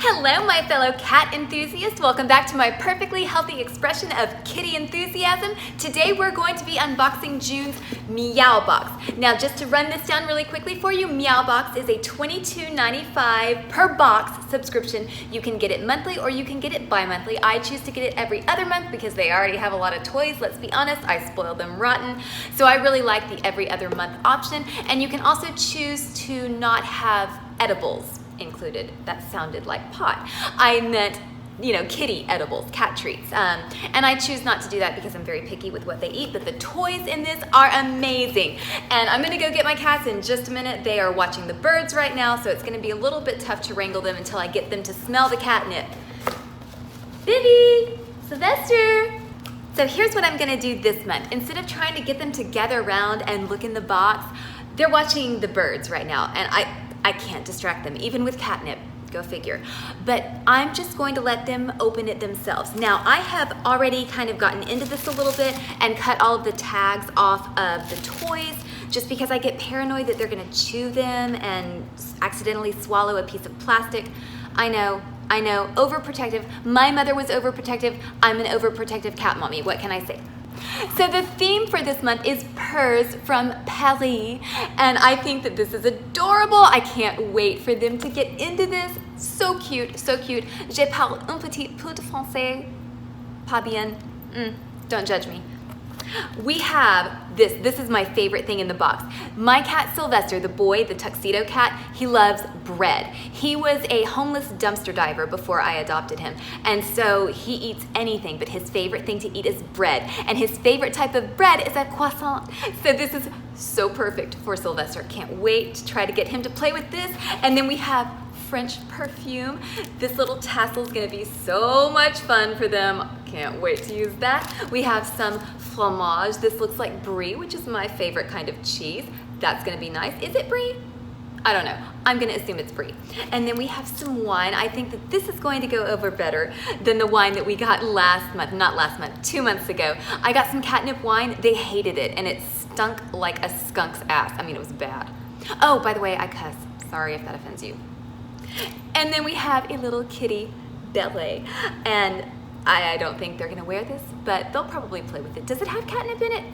Hello, my fellow cat enthusiasts. Welcome back to my perfectly healthy expression of kitty enthusiasm. Today we're going to be unboxing June's Meowbox. Now, just to run this down really quickly for you, Meowbox is a $22.95 per box subscription. You can get it monthly or you can get it bi-monthly. I choose to get it every other month because they already have a lot of toys. Let's be honest, I spoil them rotten. So I really like the every other month option. And you can also choose to not have edibles included. That sounded like pot. I meant, kitty edibles, cat treats. And I choose not to do that because I'm very picky with what they eat, but the toys in this are amazing. And I'm gonna go get my cats in just a minute. They are watching the birds right now, so it's gonna be a little bit tough to wrangle them until I get them to smell the catnip. Vivi, Sylvester. So here's what I'm gonna do this month. Instead of trying to get them to gather around and look in the box, they're watching the birds right now, and I can't distract them, even with catnip, go figure. But I'm just going to let them open it themselves. Now, I have already kind of gotten into this a little bit and cut all of the tags off of the toys just because I get paranoid that they're gonna chew them and accidentally swallow a piece of plastic. I know, overprotective. My mother was overprotective. I'm an overprotective cat mommy. What can I say? So the theme for this month is purrs from Paris, and I think that this is adorable. I can't wait for them to get into this. So cute, so cute. Je parle un petit peu de français. Pas bien. Don't judge me. We have this. This is my favorite thing in the box. My cat Sylvester, the boy, the tuxedo cat, he loves bread. He was a homeless dumpster diver before I adopted him. And so he eats anything, but his favorite thing to eat is bread. And his favorite type of bread is a croissant. So this is so perfect for Sylvester. Can't wait to try to get him to play with this. And then we have French perfume. This little tassel is gonna be so much fun for them. Can't wait to use that. We have some fromage. This looks like brie, which is my favorite kind of cheese. That's gonna be nice. Is it brie? I don't know. I'm gonna assume it's brie. And then we have some wine. I think that this is going to go over better than the wine that we got last month, not last month, 2 months ago. I got some catnip wine. They hated it and it stunk like a skunk's ass. I mean, it was bad. Oh, by the way, I cuss. Sorry if that offends you. And then we have a little kitty ballet, and I don't think they're gonna wear this, but they'll probably play with it. Does it have catnip in it?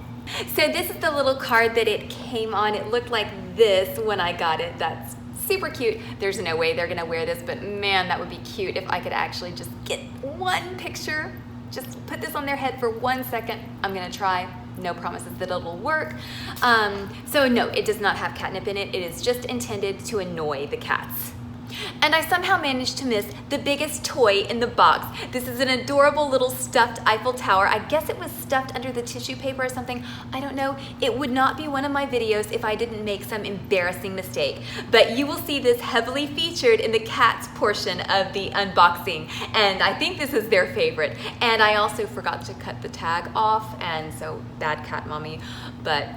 So this is the little card that it came on. It looked like this when I got it. That's super cute. There's no way they're gonna wear this, but man, that would be cute if I could actually just get one picture, just put this on their head for 1 second. I'm gonna try. No promises that it will work. So no, it does not have catnip in it. It is just intended to annoy the cats. And I somehow managed to miss the biggest toy in the box. This is an adorable little stuffed Eiffel Tower. I guess it was stuffed under the tissue paper or something. I don't know. It would not be one of my videos if I didn't make some embarrassing mistake. But you will see this heavily featured in the cats portion of the unboxing. And I think this is their favorite. And I also forgot to cut the tag off, and so bad cat mommy. But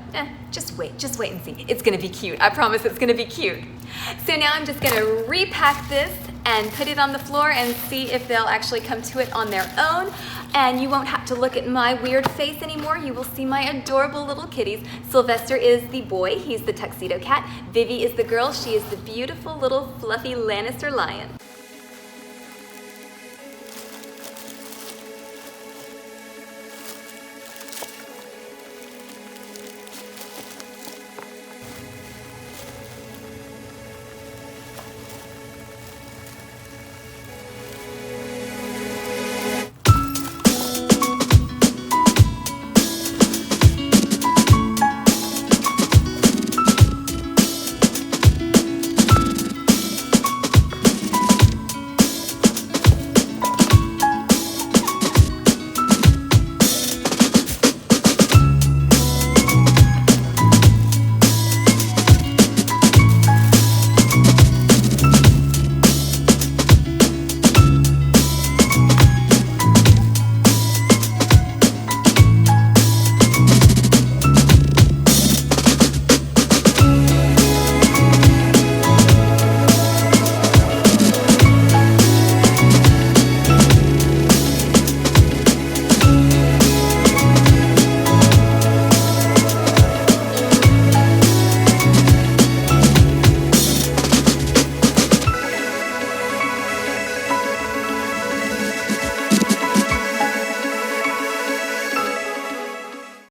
just wait and see. It's gonna be cute. I promise it's gonna be cute. So now I'm just gonna repack this and put it on the floor and see if they'll actually come to it on their own. And you won't have to look at my weird face anymore. You will see my adorable little kitties. Sylvester is the boy, he's the tuxedo cat. Vivi is the girl, she is the beautiful little fluffy Lannister lion.